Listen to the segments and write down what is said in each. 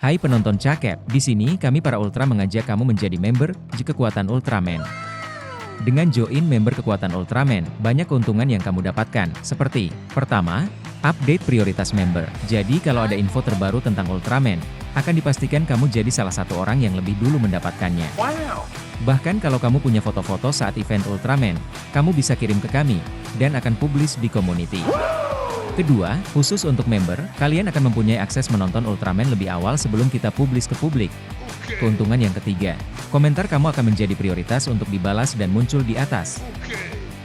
Hai penonton cakep, di sini kami para Ultra mengajak kamu menjadi member Kekuatan Ultraman. Dengan join member Kekuatan Ultraman, banyak keuntungan yang kamu dapatkan, seperti, pertama, update prioritas member. Jadi kalau ada info terbaru tentang Ultraman, akan dipastikan kamu jadi salah satu orang yang lebih dulu mendapatkannya. Wow. Bahkan kalau kamu punya foto-foto saat event Ultraman, kamu bisa kirim ke kami, dan akan publish di community. Kedua, khusus untuk member, kalian akan mempunyai akses menonton Ultraman lebih awal sebelum kita publis ke publik. Keuntungan yang ketiga, komentar kamu akan menjadi prioritas untuk dibalas dan muncul di atas.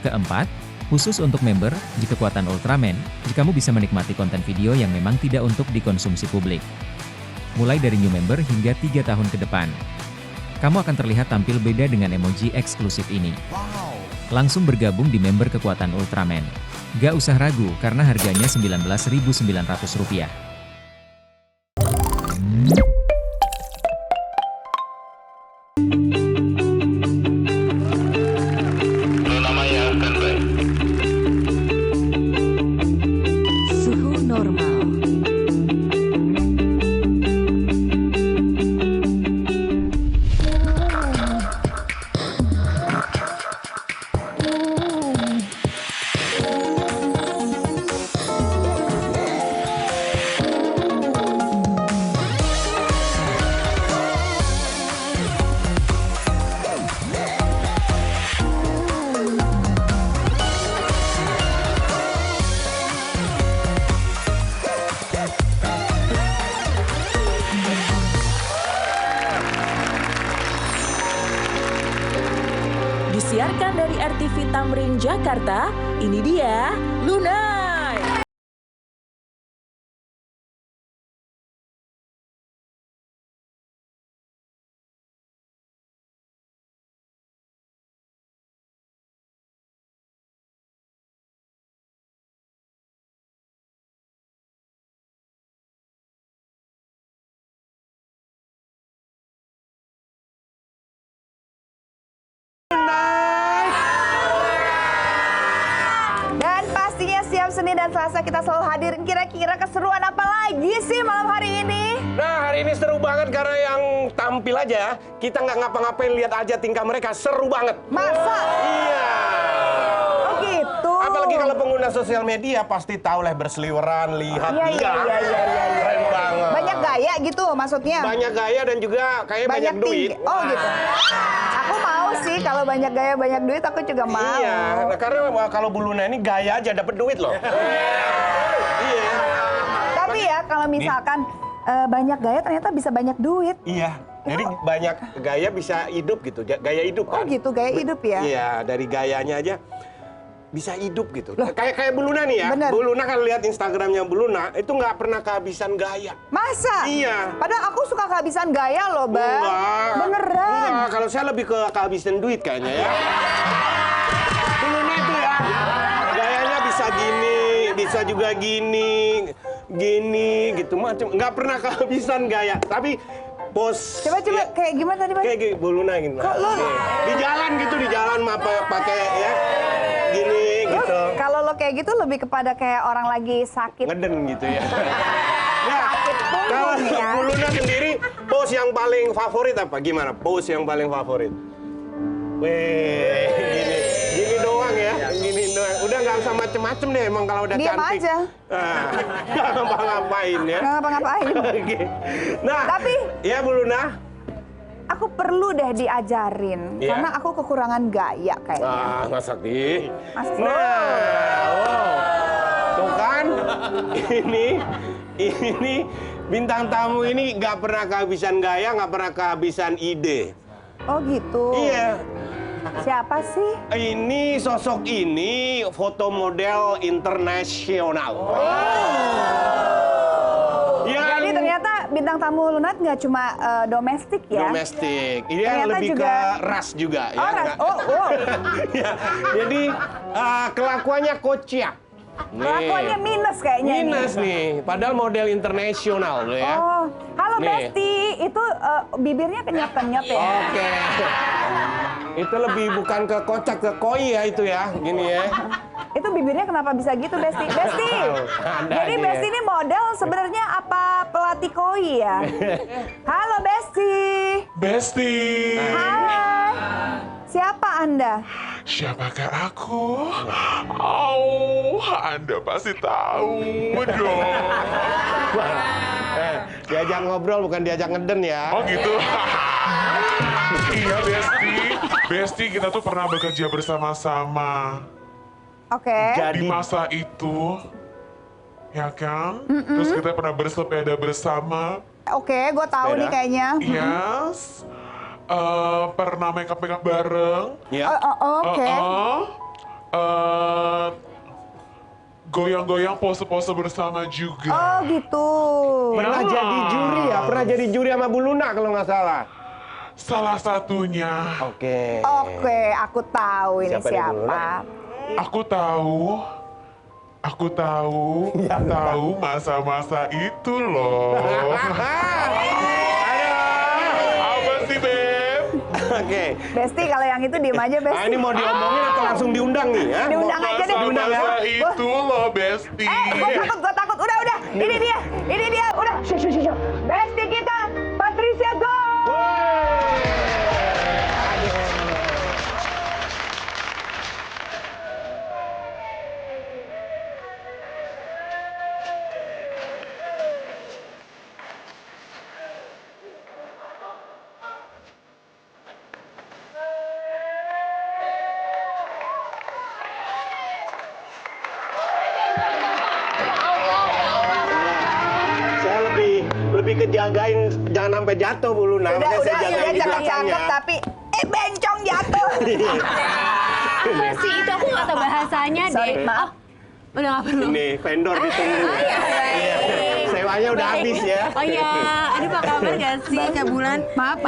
Keempat, khusus untuk member, di Kekuatan Ultraman, kamu bisa menikmati konten video yang memang tidak untuk dikonsumsi publik. Mulai dari new member hingga 3 tahun ke depan. Kamu akan terlihat tampil beda dengan emoji eksklusif ini. Langsung bergabung di member Kekuatan Ultraman. Gak usah ragu karena harganya Rp19.900. Suhu normal. Disiarkan dari RTV Tamrin Jakarta, ini dia Lunai. Dan pastinya siap Senin dan Selasa kita selalu hadirin kira-kira keseruan apa lagi sih malam hari ini? Nah, hari ini seru banget karena yang tampil aja, kita nggak ngapa-ngapain, lihat aja tingkah mereka, seru banget. Masa? Iya. Oh gitu. Apalagi kalau pengguna sosial media pasti tahu lah berseliweran, lihat Iya, dia. iya. Keren banget. Banyak gaya gitu maksudnya? Banyak gaya dan juga kayak banyak duit. tinggi. Oh gitu. Aku mau sih kalau banyak gaya banyak duit aku juga mau. Iya, nah, karena kalau Bu Luna ini gaya aja dapat duit loh. Iya. Tapi ya kalau misalkan banyak gaya ternyata bisa banyak duit. Iya. Jadi banyak gaya bisa hidup gitu, gaya hidup Oh kan. gitu gaya hidup ya? Iya, dari gayanya aja bisa hidup gitu. Kayak Bu Luna nih ya. Bener. Bu Luna kan lihat Instagramnya Bu Luna, itu nggak pernah kehabisan gaya. Masa? Iya. Padahal aku suka kehabisan gaya loh, Bang. Enggak. Beneran. Enggak, kalau saya lebih ke kehabisan duit kayaknya ya. Bu Luna itu ya, gayanya bisa gini, bisa juga gini gitu macam. Nggak pernah kehabisan gaya, tapi pos. Coba ya, kayak gimana tadi, Bang? kayak gitu, Bu Luna gitu. Kok lo? Nih, di jalan gitu, di jalan pakai ya gini gitu. Kalau lo kayak gitu lebih kepada kayak orang lagi sakit. Ngeden gitu ya. Nah, Sakit kalau punggung ya. Bu Luna sendiri, pose yang paling favorit apa? Gimana? Pose yang paling favorit? Weh, gini doang ya, gini doang. Udah nggak usah macem-macem deh, emang kalau udah Diam cantik. aja. Nah, nggak ngapa-ngapain ya. Nggak ngapa-ngapain. Oke. Nah, Tapi- ya Bu Luna. Aku perlu deh diajarin Iya. karena aku kekurangan gaya kayaknya. Ah, Mas Sakti. Mas Nah, tuh kan, ini bintang tamu ini nggak pernah kehabisan gaya, nggak pernah kehabisan ide. Oh gitu. Iya, Siapa sih? ini sosok ini foto model internasional. Jadi ternyata bintang tamu Lunat nggak cuma domestik ya? Domestik, ini Ternyata lebih juga- ke ras juga Oh, ya. ras. nggak? Oh. Ya, jadi kelakuannya kociak. Nih. Kelakuannya minus kayaknya ini. Minus nih, padahal model internasional loh ya. Oh, halo Nih. Besti, itu bibirnya kenyap-kenyap ya? Oke. Itu lebih bukan ke kocak, ke koi ya itu ya, gini ya. Itu bibirnya kenapa bisa gitu, Besti? Besti. Ada Jadi dia. Besti ini model sebenarnya apa pelatih koi ya? Halo Besti. Besti. Hai. Siapa Anda? Siapakah aku? Oh, Anda pasti tahu dong. Diajak ngobrol bukan diajak ngeden ya. Oh gitu. Iya Besti. Besti kita tuh pernah bekerja bersama-sama. Oke. Di masa itu, ya kan? Terus kita pernah bersepeda bersama. Oke, gue tahu nih Sepeda. kayaknya. Yes. Pernah make up bareng. Ya. Oke. Goyang-goyang pose-pose bersama juga. Oh gitu. Pernah jadi juri ya, pernah jadi juri sama Bu Luna kalau nggak salah. Salah satunya. Oke. Oke, aku tahu ini Siapa nih, Bu Luna? siapa. Aku tahu masa-masa itu loh. Apa sih, Beb? Oke. Besti kalau yang itu diem aja Ah, Besti. ini mau diomongin atau langsung diundang nih ya? Diundang aja deh. Masa-masa itu loh, Besti. Gue takut. Udah. Ini dia. Udah. Shh. Besti kita, Patricia Go. Saya lebih kejagain jangan sampai jatuh Bu Luna. Makanya saya jagain di jangan belakangnya. cakep tapi bencong jatuh. Apa sih itu aku nggak tahu bahasanya Sorry, deh. maaf. Udah nggak perlu. Ini vendor ditunggu. Iya. Sewanya udah habis ya. Oh iya, aduh apa kabar gak sih Kak Bulan? Maaf.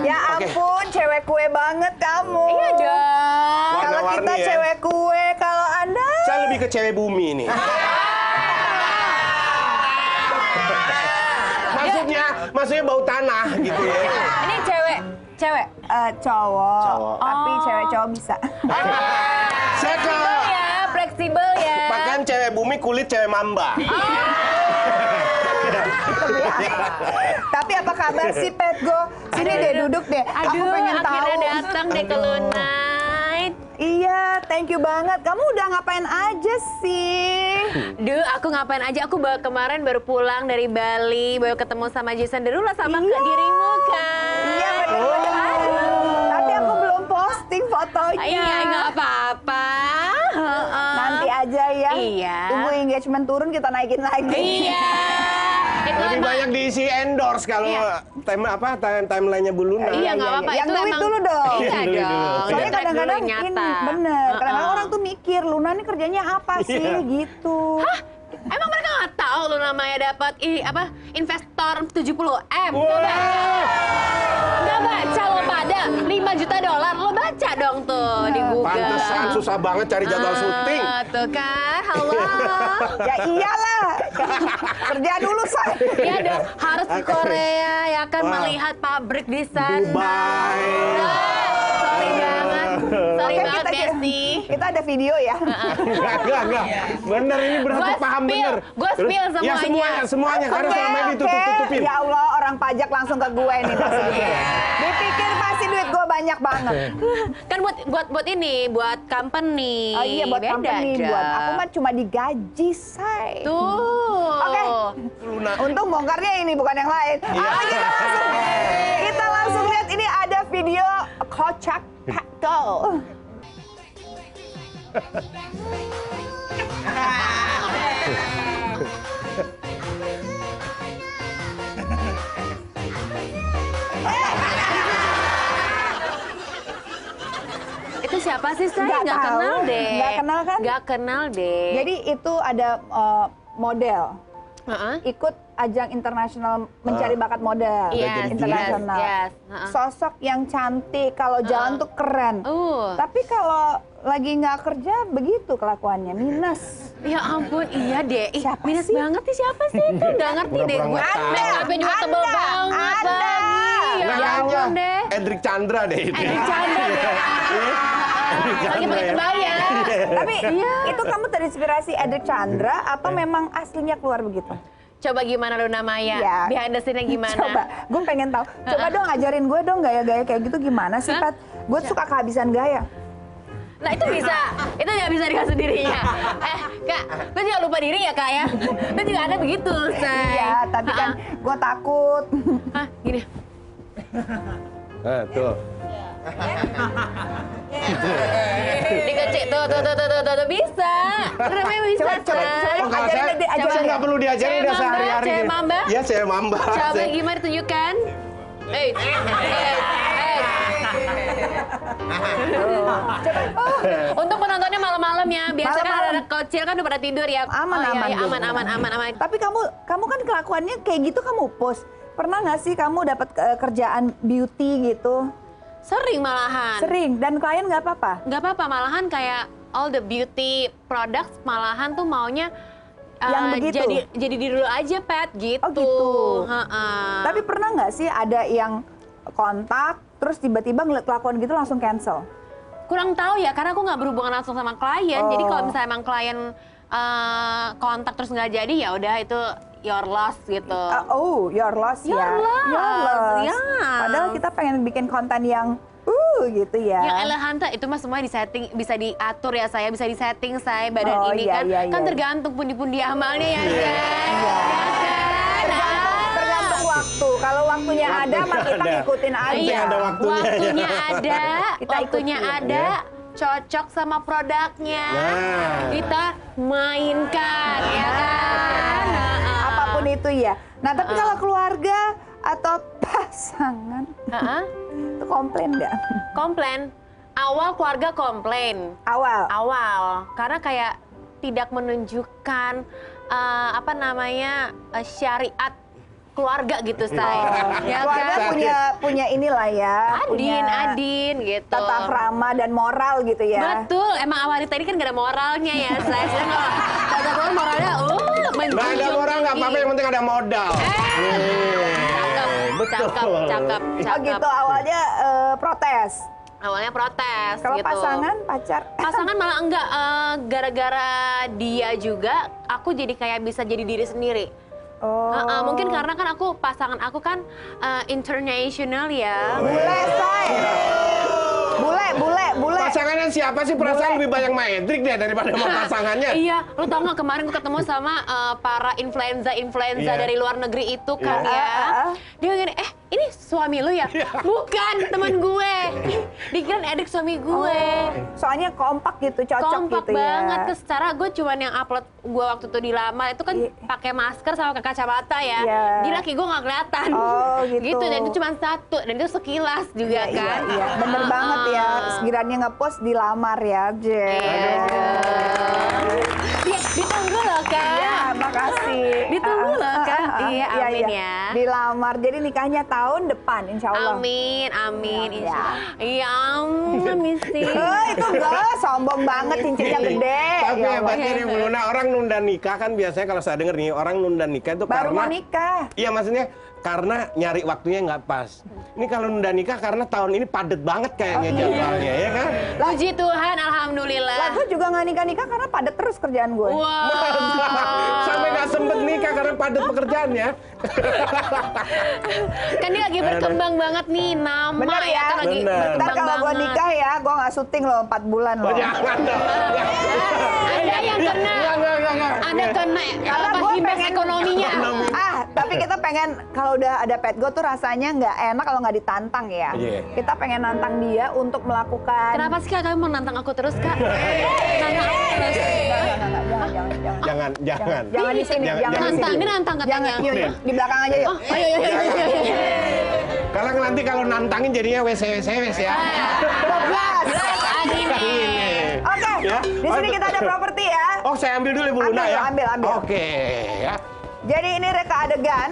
Ya ampun, cewek kue banget kamu. Iya dong. Kalau kita Warna-warni ya. cewek kue, kalau Anda Saya lebih ke cewek bumi nih. Maksudnya bau tanah gitu ya. Ini cewek. cowok. Tapi cewek cowok bisa. Saya ke Fleksibel ya. pakaian cewek bumi, kulit cewek mamba. Tapi apa kabar sih Petgo? Sini deh duduk deh. Aku Aduh, pengen tahu. akhirnya datang deh ke Lunite. Iya, thank you banget. Kamu udah ngapain aja sih? Duh, aku ngapain aja? Aku kemarin baru pulang dari Bali, baru ketemu sama Jason Derulo sama Iya. ke dirimu kan. Iya benar. Tapi aku belum posting fotonya. Iya, nggak apa-apa. Heeh. Nanti aja ya. Iya. Tunggu engagement turun kita naikin lagi. Iya. Itu Lebih emang- banyak diisi endorse kalau timeline-nya Bu Luna. Iya, nggak apa-apa. Yang Itu duit emang- dulu dong. Iya Duit dulu. dong. Soalnya Udah track kadang-kadang dulu yang ini nyata. bener. Kadang-kadang Heeh. orang tuh mikir Luna nih kerjanya apa sih Iya. gitu. Emang mereka nggak tahu lu namanya dapat investor 70M? Nggak baca lo pada $5 juta. Lo baca dong tuh di Google. Pantesan susah banget cari jadwal syuting. Tuh kan, halo. Ya iyalah. Kerja dulu say. Iya dong, harus ke Korea ya kan melihat pabrik di sana. Dubai. Sorry banget, sorry Oke, banget Besti. kita ada video ya. Enggak. Bener ini berarti Gua paham spill, bener. gua spill Ya semuanya. semuanya karena Oke, selama ini oke. ditutup-tutupin. Ya Allah, orang pajak langsung ke gue nih pasti. Dipikir pasti duit gue banyak banget. Kan buat ini, buat company. Oh iya buat Beda company, dong. buat aku mah cuma digaji say. Tuh. Oke. Luna. Untung bongkarnya ini bukan yang lain. Kita langsung lihat ini ada video kocak Petgo. Itu siapa sih saya? Nggak Nggak tahu. kenal deh. Nggak kenal kan? Nggak kenal deh. Jadi itu ada model Heeh. ikut ajang internasional mencari bakat model Yes, internasional. yes, heeh. Sosok yang cantik, kalau jalan tuh keren. Tapi kalau lagi nggak kerja begitu kelakuannya, minus. Ya ampun, iya deh. Ih, Siapa minus sih? banget nih siapa sih itu? Nggak ngerti deh gue. Pura-pura nggak Make upnya juga tebel banget Anda. lagi. Ya Nah, ampun deh. Edric Chandra deh itu. Edric Chandra deh. lagi pakai kebaya. Tapi itu kamu terinspirasi Edric Chandra atau memang aslinya keluar begitu? Coba gimana Luna Maya? Ya. Behind the scene-nya gimana? Coba, gue pengen tahu. Coba dong ajarin gue dong gaya-gaya kayak gitu gimana sih, Pat? Gue suka kehabisan gaya. Nah itu bisa, itu nggak bisa dengan sendirinya. Kak, lu jangan lupa diri ya Kak ya. Lu juga ada begitu, say. Iya, tapi kan gue takut. Hah, gini. Nah, tuh. Dikecil, tuh, bisa. Namanya bisa, Coba, say. Oh, kalau Ajarin saya, deh, ajarin saya deh. nggak perlu diajarin Cewek udah mamba, sehari-hari. cewek gitu. mamba. Iya, saya mamba. Coba Saya- gimana tunjukkan. Untuk penontonnya malam-malam ya. Biasanya kan Malam-malam. anak kecil kan udah pada tidur ya. Aman, Oh, iya, aman, iya, Bun. aman. Tapi kamu kan kelakuannya kayak gitu kamu post. Pernah nggak sih kamu dapat kerjaan beauty gitu? Sering malahan. Sering. Dan klien nggak apa-apa? Nggak apa-apa, malahan kayak all the beauty products malahan tuh maunya Yang begitu? jadi diri dulu aja, Pat, gitu. Oh, gitu. Heeh. Tapi pernah nggak sih ada yang kontak, terus tiba-tiba ngeliat kelakuan gitu langsung cancel? Kurang tahu ya, karena aku nggak berhubungan langsung sama klien. Jadi Oh. kalau misalnya emang klien kontak terus nggak jadi, ya udah itu your loss gitu. Your loss ya. Your loss, ya. Padahal kita pengen bikin konten yang gitu ya. Yang elegan itu mah semua disetting, bisa diatur ya saya, bisa disetting saya badan Oh, ini iya, kan, iya, kan iya. tergantung pundi-pundi amalnya ya kan. Iya. Tergantung waktu. Kalau waktunya ada, mah kita ada. ngikutin aja. Penting ada waktunya. Waktunya ada, Kita waktunya ikutin, ada, ya. cocok sama produknya, Nah. kita mainkan ya kan. Apapun itu ya. Nah, tapi kalau keluarga atau pasangan itu komplain nggak? Komplain, awal keluarga komplain. Awal. Karena kayak tidak menunjukkan syariat keluarga gitu saya. Ya Keluarga kan? punya inilah ya. punya Adin gitu. tata krama dan moral gitu ya. Betul, emang awalnya tadi kan gak ada moralnya ya. Saya nggak tata krama moralnya, Nggak ada moral nggak apa-apa, yang penting ada modal. Cakep. Oh gitu, awalnya protes. Awalnya protes Kalau gitu. pasangan, pacar. Pasangan malah enggak, gara-gara dia juga, aku jadi kayak bisa jadi diri sendiri. Oh. Mungkin karena kan pasangan aku kan international ya. Bule, say. Bule. Pasangannya siapa sih? Perasaan lebih banyak sama Edric deh daripada sama pasangannya. Iya, lu tau gak kemarin gue ketemu sama para influenza Iya. dari luar negeri itu kan Iya. ya. Dia gini, ini suami lu ya? Bukan, teman gue. Dikirain Edric suami gue. Soalnya kompak gitu, cocok Kompak gitu ya. banget, secara gue cuman yang upload gue waktu itu di Lamar itu kan pakai masker sama kacamata ya. Iya. Di laki gue gak kelihatan. Oh, gitu. Dan itu cuma satu, dan itu sekilas juga kan. Iya, bener banget ya. Sekiranya ngepost dilamar ya, Jen. Ditunggu loh Kak. Ya, makasih. Ditunggu loh Kak. Iya, amin ya. Dilamar, jadi nikahnya tahun depan, insya Allah. Amin. Ya. Iya, amin, Misi. Itu enggak, sombong banget, cincinnya gede. Tapi Ya hebat Allah. ini Bu Luna, orang nunda nikah kan biasanya kalau saya denger nih, orang nunda nikah itu Baru mau karena nikah. iya maksudnya karena nyari waktunya nggak pas. Ini kalau nunda nikah karena tahun ini padet banget kayaknya jadwalnya, ya kan? Puji Tuhan, alhamdulillah. Lah, gue juga nggak nikah-nikah karena padat terus kerjaan gue. Wow. Sampai nggak sempet nikah karena padet pekerjaannya. Kan dia lagi berkembang banget nih, nama Bener ya? kan lagi Bener. Ntar berkembang kalau gue banget. nikah ya, gue nggak syuting loh 4 bulan loh. Oh, jangan dong. Ada yang kena. Enggak. Ada kena Karena apa gue imbas pengen ekonominya. tapi kita pengen kalau udah ada pet go tuh rasanya nggak enak kalau nggak ditantang ya. Iya. Kita pengen nantang dia untuk melakukan. Kenapa sih Kak kamu menantang aku terus Kak? Nantang aku terus. Jangan. Jangan di sini, jangan di Nantang, sini. ini nantang katanya. Jangan, yuk, di belakang aja yuk. Ayo. Kalau nanti kalau nantangin jadinya wes ya. Bebas. Adine. Oke, Ya. di sini kita ada properti ya. Oh, saya ambil dulu Ibu Luna ya. Ambil. Oke, ya. Jadi ini reka adegan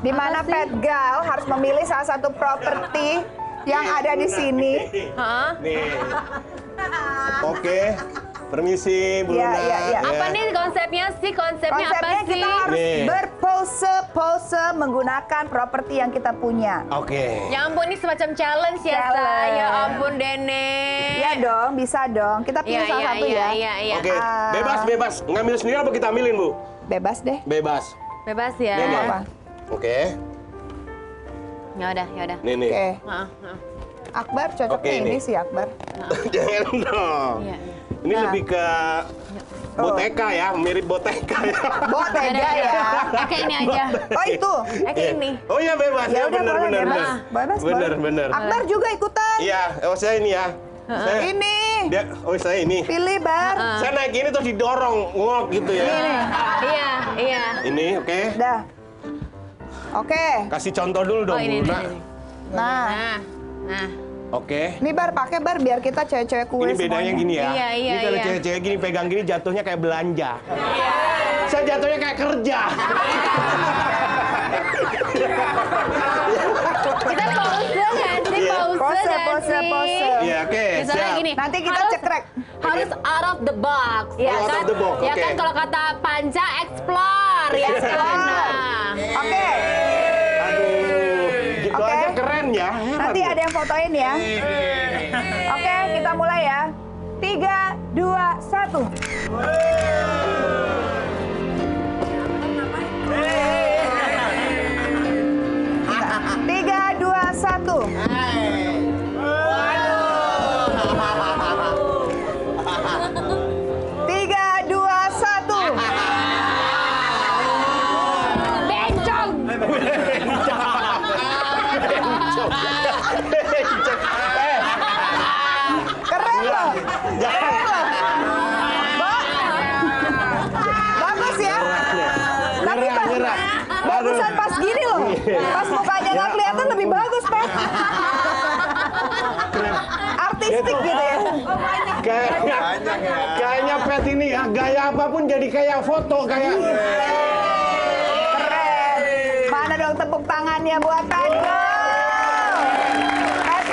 di mana Apa sih? pet gal harus memilih salah satu properti yang ada di sini. Hah? Nih. Oke. Permisi, Bu Iya, Luna. iya, iya. Apa nih konsepnya sih? Konsepnya apa Konsepnya sih? kita harus Nih. berpose menggunakan properti yang kita punya. Oke. Ya ampun, ini semacam challenge ya, Challenge. Sa. Ya ampun, Dene. Iya dong, bisa dong. Kita pilih salah satu ya. Iya. Oke, bebas. Ngambil sendiri apa kita ambilin, Bu? Bebas deh. Bebas. Bebas ya. Nih, nih. Apa? Oke. Ya udah. Nih, nih. Oke. Heeh, heeh. Akbar cocoknya Oke, ini nih. sih Akbar. Jangan dong. Iya. Ini Nah. lebih ke boteka ya, mirip boteka ya. Bawa tega ya. Kayak ini aja. Oh itu. Kayak ini. Oh iya bebas Ya udah benar boleh benar bebas. benar. Bebas Benar boleh. benar. Akbar juga ikutan. Iya, oh saya ini ya. Saya, Ini. dia, oh saya ini. Pilih Bar. Saya naik ini terus didorong ngok gitu ya. Iya. Ini oke. Dah. Oke. Kasih contoh dulu dong, Oh, ini, Bu Luna. ini. Nah, Nah. Oke. ini Bar pakai Bar biar kita cewek-cewek kue Ini bedanya semuanya. gini ya. Iya, Ini kalau iya. cewek-cewek gini pegang gini jatuhnya kayak belanja. Saya jatuhnya kayak kerja. Kita pause nggak sih? Iya. Pause nggak Pose. sih? Iya, oke. Misalnya Siap. gini. Nanti kita harus- cekrek. Harus out of the box. Oh, out of the box, Ya oke. kan kalau kata Panca explore ya kan. Nah. Oke. Aduh, gitu Oke. aja keren ya. Heran Nanti ya. ada yang fotoin ya. Oke, kita mulai ya. 3, 2, 1. Tiga, dua, satu. Tiga, dua, satu. Bencong. Keren loh. Jangan. Bagus ya. Tapi Nyerah, nyerah. bagusan Aduh. pas gini loh. Pas mukanya nggak kelihatan lebih bagus, Pet. Artistik gitu ya. Kayaknya Pet ini ya, gaya apapun jadi kayak foto kayak. Keren. Mana dong tepuk tangannya buat Pet? Pet,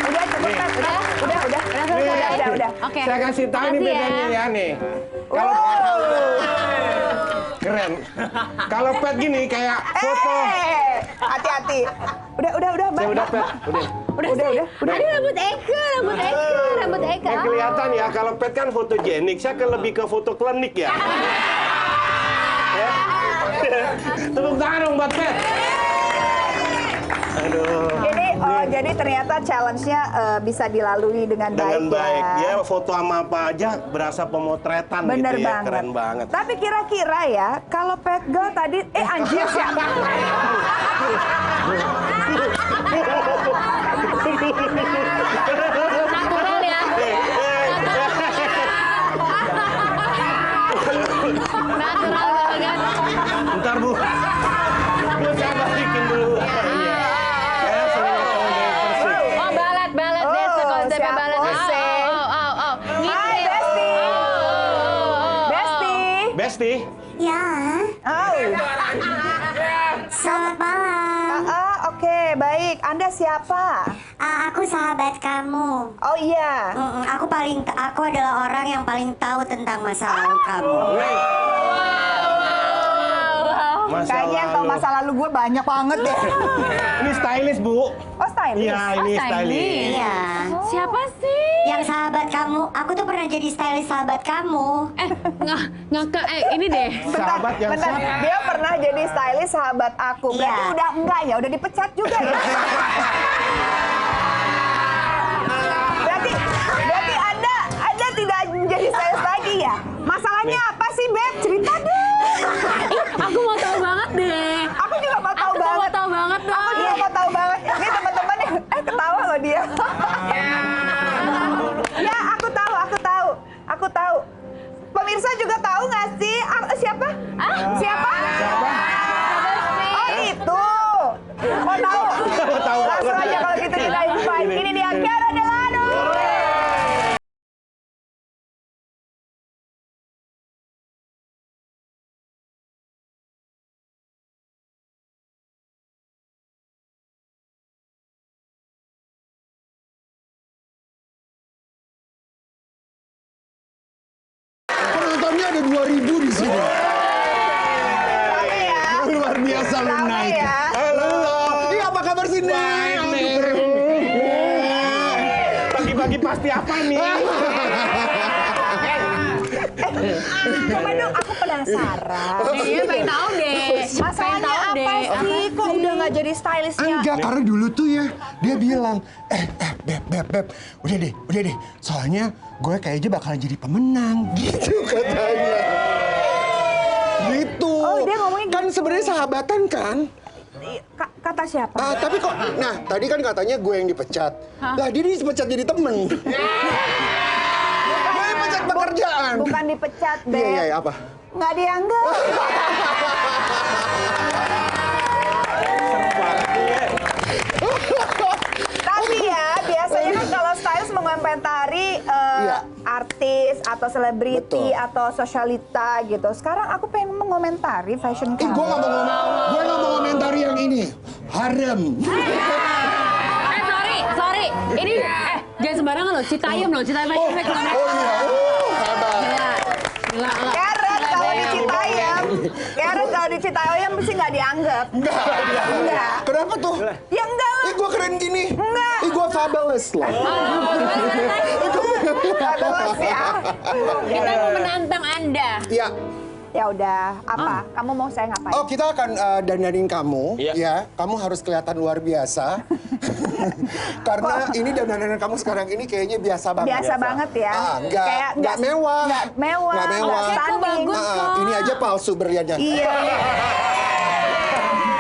udah cukup Pet, udah. Udah. Oke. Saya kasih tahu ini Makasih bedanya ya nih. Kalau keren. Kalau Pet gini kayak foto. Hati-hati. Udah, Saya Mbak. udah Pet, udah. Udah. Aduh, rambut Eka. Ya kelihatan ya, kalau Pet kan fotogenik, saya lebih ke foto klinik ya. Ya. Tepuk tangan dong buat Pet. Aduh. Ini jadi ternyata challenge-nya bisa dilalui dengan Dengan baik, ya. ya foto sama apa aja berasa pemotretan Bener gitu ya, banget. keren banget. Tapi kira-kira ya, kalau Pet Girl tadi, anjir siapa? Natural ya. Natural banget. Bentar Bu, saya balikin dulu. Iya. Saya sering ketemu dengan Persik. Oh, balet Oh, dance konsepnya siap balet. pose. Oh. Hai, Besti. Besti. Besti, Ya, Oh. selamat malam. Oke, baik. Anda siapa? Aku sahabat kamu. Oh iya. Aku adalah orang yang paling tahu tentang masa lalu kamu. masa Kayaknya yang tahu lalu. masa lalu gue banyak banget deh. Ini stylist Bu. Oh, stylist. Iya, ini stylist. Iya. Siapa sih? Yang sahabat kamu, aku tuh pernah jadi stylist sahabat kamu. Ngakak ini deh. Sahabat yang Bentar. siapa? Dia pernah jadi stylist sahabat aku. Berarti Iya. udah enggak ya? Udah dipecat juga ya? berarti Anda tidak jadi stylist lagi ya? Masalahnya apa sih, Beb? Cerita deh. Aku mau tahu banget deh. Aku juga mau tahu Aku mau banget. tahu banget dong. Aku juga mau tahu banget. Ini teman-teman ketawa loh dia. Ya, aku tahu. Pemirsa juga tahu nggak sih? Siapa? Siapa? Siapa? Oh, itu. Mau tahu? Mau tahu Langsung banget. aja kalau gitu kita invite. Ini dia Kiara Delano. ada 2.000 di sini. Rame ya. Luar biasa lu Rame naik. ya. Halo. Iya, apa kabar sih, Nek? Pagi-pagi pasti apa nih? Coba dong, aku penasaran. Iya, pengen tahu deh. Masalahnya apa sih? Kok udah nggak jadi stylistnya? Enggak, karena dulu tuh ya, dia bilang, Beb, udah deh, soalnya gue kayaknya bakalan jadi pemenang, gitu katanya. Gitu. Oh, dia ngomongin kan sebenarnya sahabatan kan? Kata siapa? Tapi kok, nah tadi kan katanya gue yang dipecat. Lah dia dipecat jadi temen. Gue yang pecat pekerjaan. Bukan dipecat, Beb. Iya, apa? Nggak dianggap. Tapi ya, biasanya kan kalau stylist mengomentari Iya. artis atau selebriti Betul. atau sosialita gitu. Sekarang aku pengen mengomentari fashion Gue kamu. nggak mau komentari yang ini. Harem. Sorry. Ini jangan sembarangan loh. Citayam Fashion Week. Oh iya, hebat. Gila. Karen kalau di Citayam mesti nggak dianggap. Enggak. Kenapa tuh? Ya enggak lah. Ih, gue keren gini. Enggak. Ih, gue fabulous loh. Bagus ya. Kita mau menantang Anda. Iya. Ya udah, apa? Kamu mau saya ngapain? Oh, kita akan dandanin kamu. Iya. Ya, kamu harus kelihatan luar biasa. Karena ini dandanan kamu sekarang ini kayaknya biasa banget. Biasa banget ya. Nggak mewah. Nggak mewah. Nggak mewah. Nggak stunning. Bagus kok. Ini aja palsu berliannya. Iya.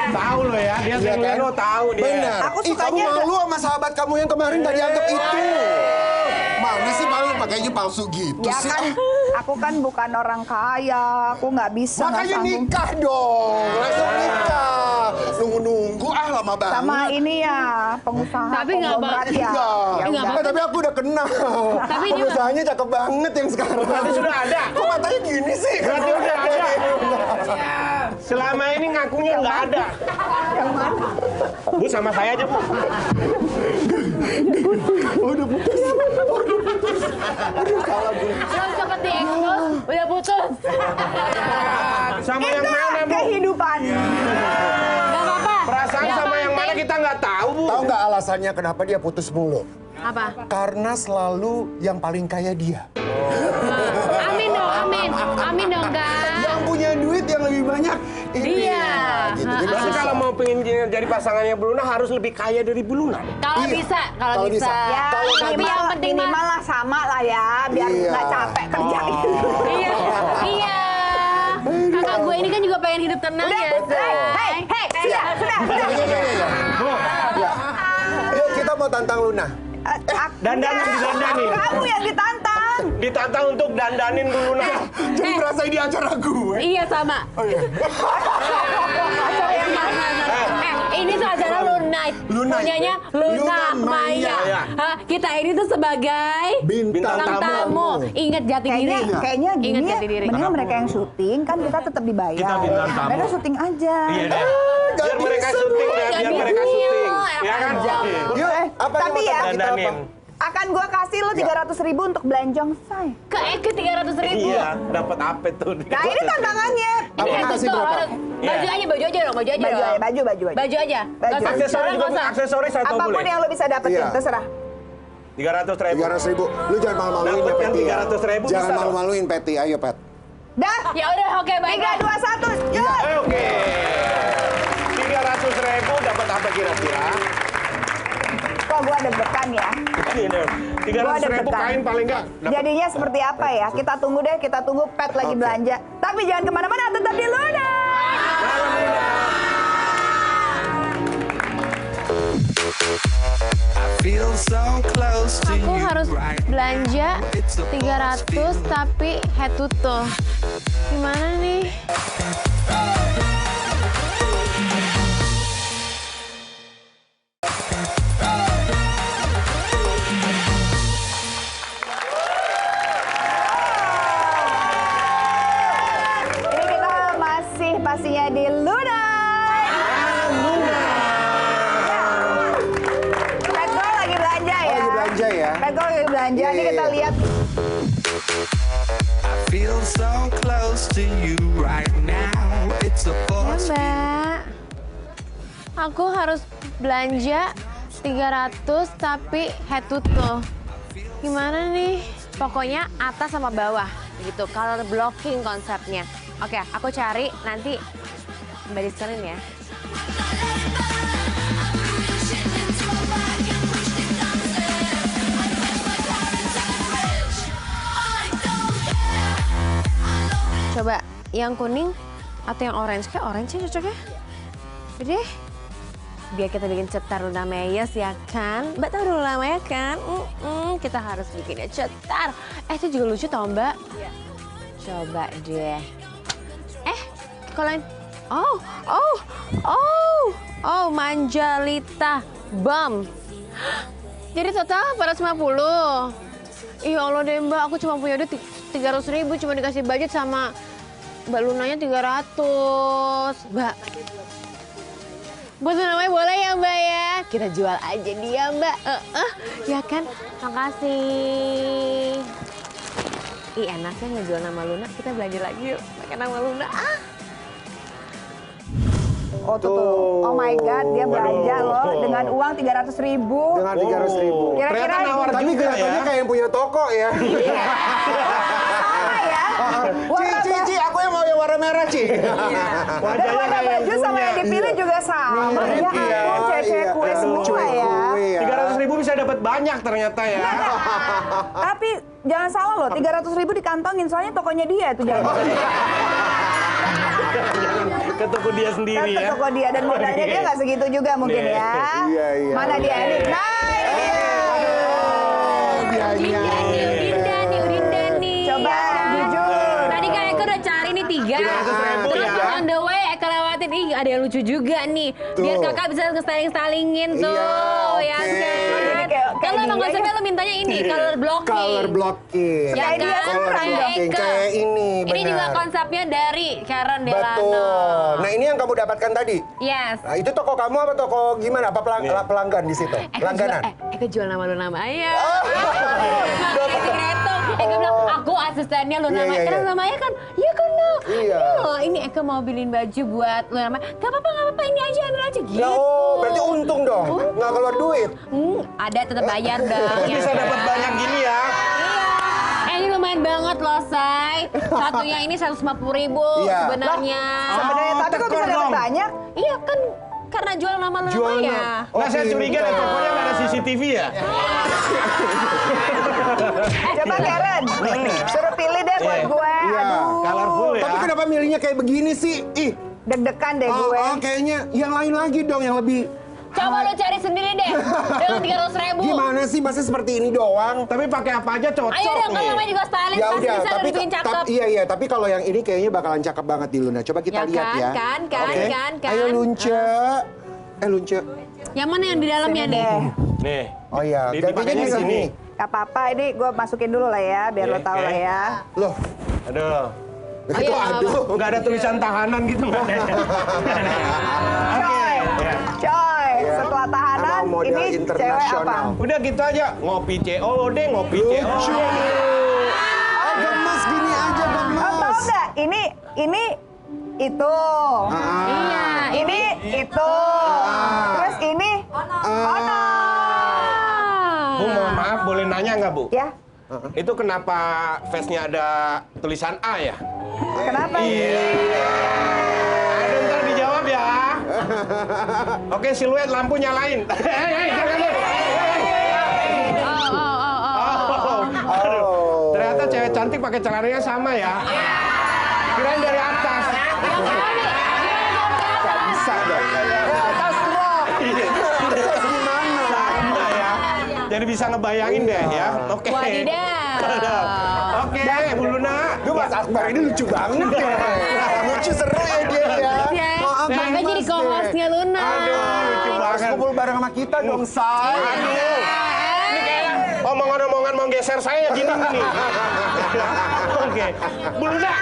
Tahu lo ya, dia sering lihat lo tahu dia. Benar. Aku Ih, kamu sukanya malu sama sahabat kamu yang kemarin nggak dianggap itu. Mana sih malu pakainya palsu gitu Ya sih? kan, aku kan bukan orang kaya, aku nggak bisa. nggak Makanya sanggup. nikah dong, langsung nikah. Nunggu-nunggu lama banget. Sama ini ya, pengusaha Tapi nggak konglomerat apa- ya. Enggak. Ya nggak udah. Eh, tapi aku udah kenal. Tapi dia- Pengusahanya cakep banget yang sekarang. Berarti sudah ada. Kok matanya gini sih? Berarti udah ada. Selama ini ngakunya nggak ada. Yang mana? Bu sama saya aja Bu. Oh, udah putus. Aduh, salah gue. Terus cepet di-expose, udah putus. Sama yang Itu mana Bu? kehidupan. Gak apa-apa. Perasaan sama yang mana kita nggak tahu Bu. Tahu nggak alasannya kenapa dia putus mulu? Apa? Karena selalu yang paling kaya dia. Amin dong, amin dong guys. Yang punya duit yang lebih banyak ini. Dia. Gitu. Jadi Berarti susah. kalau mau pengen jadi pasangannya Bu Luna harus lebih kaya dari Bu Luna. Kalau Iya. bisa, Kalau kalau bisa. bisa. Ya, Kalau nggak Tapi bisa- yang penting mah. minimal lah sama lah ya, biar Iya. nggak capek kerja. Iya, iya. Kakak gue ini kan juga pengen hidup tenang Udah, ya. hei, sudah. Ya. Yuk kita mau tantang Luna. Dandanin, didandanin. Kamu yang ditantang. Ditantang untuk dandanin Bu Luna. Jadi berasa di acara gue. Iya sama. Oh iya. Acara yang mana? Ini tuh acara Lunite. Lunite. Punyanya Luna Luna Maya. Maya. Hah, kita ini tuh sebagai Bintang bintang tamu. Ingat jati diri. Kayaknya gini Ingat ya, jati diri. mendingan mereka yang syuting, kan kita tetap dibayar. Kita bintang tamu. Mereka syuting aja. Iya deh. Nggak Biar mereka bisa, syuting, Bu. biar mereka syuting. Ya kan? Yuk, apa yang Tapi mau ya, tantang kita Dandanin. apa? Akan gua kasih lo 300.000 untuk belanjang say. Ke 300.000. Iya, dapat apa tuh? Nah ini tantangannya. Apa Ini kasih tuh berapa? harus baju aja dong, baju aja dong. Baju aja. Baju aja. Baju. Nggak usah Aksesoris sekarang, juga nggak Bu, usah. aksesoris atau Apapun boleh? yang lo bisa dapetin, Iya. terserah. 300.000. 300.000. Lu jangan malu-maluin ya, Dapet yang Peti ya. 300.000 Jangan bisa dong. malu-maluin, Peti. Ayo, Pet. Dah. Ya udah, oke baik. 3, 2, 1, yuk. Oke. 300.000 dapat apa kira-kira? Kok gua deg-degan ya. Ini 300.000 kain paling nggak. dapat. Jadinya seperti apa ya? Kita tunggu deh, kita tunggu Pet lagi Oke. belanja. Tapi jangan kemana-mana, tetap di Luna. Aku harus belanja 300 tapi head to toe. Gimana nih? Ini kita masih pastinya di Luna. Petro lagi belanja ya. Lagi belanja ya. Petro lagi belanja. Iya, Ini iya, kita iya. lihat feel so close to you right now. It's a Ya force. Mbak, aku harus belanja 300 tapi head to toe. Gimana nih? Pokoknya atas sama bawah gitu, color blocking konsepnya. Oke, aku cari nanti Mbak diskonin ya. Coba yang kuning atau yang orange? Kayak orange ya cocoknya. Udah deh. Biar kita bikin cetar Luna Maya ya kan? Mbak tahu Luna Maya kan? Kita harus bikinnya cetar. Itu juga lucu tau Mbak? Iya. Coba deh. Kalau yang... Oh, Manjalita Bam. Jadi total 450. Iya Allah deh Mbak, aku cuma punya duit 300.000, cuma dikasih budget sama Mbak Lunanya 300. Mbak, buat namanya boleh ya Mbak ya? Kita jual aja dia Mbak. Ya kan? Makasih. Ih enaknya ngejual nama Luna, kita belanja lagi yuk pakai nama Luna. Oh tuh. Oh my God, dia belanja loh dengan uang 300.000. Dengan 300.000. Kira-kira nawar Tapi juga kelihatannya ya. kayak yang punya toko ya. sama ya. Ci, aku yang mau yang warna merah, Ci. Dan Wajahnya warna kayak yang baju sama yang punya. dipilih juga sama. Ya ampun, cewek-cewek kue semua ya. 300.000 bisa dapat banyak ternyata ya. Tapi jangan salah loh, 300.000 dikantongin soalnya tokonya dia tuh jangan. Ke toko dia sendiri Ke ya. toko dia dan modalnya dia nggak segitu juga mungkin ya. Iya. Mana dia ini? Nah, ini dia. Udinda nih. Coba jujur. Tadi kan Eka udah cari nih 3. 300.000 Terus ya. on the way Eka lewatin, ih ada yang lucu juga nih. Biar Tuh. kakak bisa nge-styling-stylingin tuh. Iya, Ya oke. kan? Jadi kayak Kalau emang dia konsepnya lo mintanya ini, color blocking. Color blocking. Ya Kayak dia kan? sekarang Color dong. blocking Eka. kayak ini, benar. Ini juga konsepnya dari Karen Delano. Betul. Nah, ini yang kamu dapatkan tadi. Yes. Nah, itu toko kamu apa toko gimana? Apa pelanggan di situ? Langganan. Eka jual nama Luna Maya. Makanya di Greto. Eka bilang, aku asistennya Luna Iya, Maya. iya, Karena iya. Luna Maya kan, iya kan no. Iya. Loh, ini Eka mau beliin baju buat Luna Maya. Gak apa-apa, ini aja, ambil aja gitu. Lah, oh, berarti untung dong. Nggak keluar duit. Ada tetap bayar dong. Bisa dapat banyak gini ya. Iya. Ini lumayan banget loh, Say. Satunya ini 150.000 Iya. sebenarnya. Sebenarnya tapi kok bisa tekor dapat dong. banyak? Iya kan, karena jual nama Luna Jual Maya. nama. Nah, saya curiga deh tokonya nggak ada CCTV ya. Coba Karen, suruh pilih deh buat gue. Iya. Aduh, Colorful ya. Tapi kenapa milihnya kayak begini sih? Ih, deg-degan deh gue. kayaknya yang lain lagi dong yang lebih. Coba lu cari sendiri deh, dengan 300.000. Gimana sih? Masa seperti ini doang? Tapi pakai apa aja cocok Ayo dong, kalau nih. namanya juga stylish, Ya pasti udah, bisa tapi dibikin cakep. iya, tapi kalau yang ini kayaknya bakalan cakep banget di Luna. Coba kita Ya lihat kan, ya. kan. Oke? Ayo Lunce. Lunce. Yang mana yang di dalamnya Sini nih? deh. Nih. Oh iya, Dipakainya gantinya di di sini. sini. Gak apa-apa, ini gue masukin dulu lah ya, biar lo Oke, tahu oke. lah ya. Loh, Aduh. itu iya, aduh. Nggak ada tulisan tahanan gitu nggak ada. Coy, Ya. coy, setelah tahanan, Nama model ini cewek apa? internasional. Udah gitu aja. Ngopi COD, ngopi Lucu. COD. Oh, gemes gini aja, Oh, tahu gemes. nggak? Ini itu. Iya, Ini itu. Terus ini ono. Bu, mohon maaf, boleh nanya nggak, Bu? Ya, Itu kenapa face-nya ada tulisan A ya? kenapa? Aduh, ntar dijawab ya. Oke, siluet lampu nyalain. Jangan lu. Aduh, ternyata cewek cantik pakai celananya sama ya. Kirain dari atas. Gak bisa dong. Atas rock. Terus gimana? Sama ya. Jadi bisa ngebayangin deh ya. Oke. Wadidaw. Oke, Bu Luna. Duh, Mas Akbar ini lucu banget ya. Lucu seru ya dia ya. Ya, Oh, Kakak gemes jadi deh. co-hostnya Luna. Aduh, lucu Harus banget. kumpul bareng sama kita dong, Say. Aduh. Ini kayak omongan-omongan mau geser saya gini nih. Oke. Bu Luna.